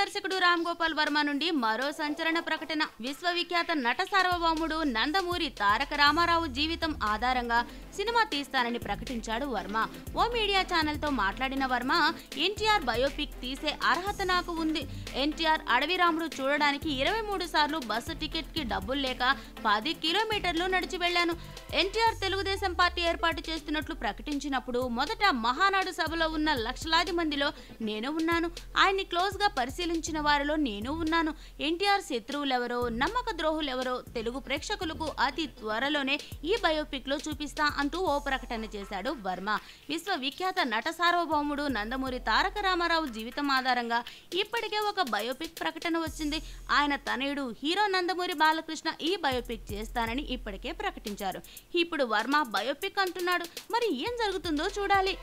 దర్శకుడు రామ్ గోపాల్ వర్మ నుండి మరో సంచలన ప్రకటన. విశ్వవిఖ్యాత నట సార్వభౌముడు నందమూరి తారక రామారావు జీవితం ఆధారంగా సినిమా తీస్తానని ప్రకటించాడు వర్మ. ఓ మీడియా ఛానల్ తో మాట్లాడిన వర్మ, ఎన్టీఆర్ బయోపిక్ తీసే అర్హత నాకు ఉంది. ఎన్టీఆర్ అడవి రాముడు చూడడానికి 23 సార్లు బస్సు టికెట్ కి డబ్బులు లేక 10 కిలోమీటర్లు నడిచి వెళ్లాను. ఎన్టీఆర్ తెలుగుదేశం పార్టీ ఏర్పాటు చేస్తున్నట్లు ప్రకటించినప్పుడు మొదట మహానాడు సభలో ఉన్న లక్షలాది మందిలో నేను ఉన్నాను. ఆయన్ని క్లోజ్ గా పరిశీలించిన వారిలో నేను ఉన్నాను. ఎన్టీఆర్ శత్రువులెవరో, నమ్మక ద్రోహులెవరో తెలుగు ప్రేక్షకులకు అతి త్వరలోనే ఈ బయోపిక్ లో చూపిస్తా అంటూ ఓ ప్రకటన చేశాడు వర్మ. విశ్వవిఖ్యాత నట సార్వభౌముడు నందమూరి తారక రామారావు జీవితం ఆధారంగా ఇప్పటికే ఒక బయోపిక్ ప్రకటన వచ్చింది. ఆయన తనయుడు హీరో నందమూరి బాలకృష్ణ ఈ బయోపిక్ చేస్తానని ఇప్పటికే ప్రకటించారు. ఇప్పుడు వర్మ బయోపిక్ అంటున్నాడు. మరి ఏం జరుగుతుందో చూడాలి.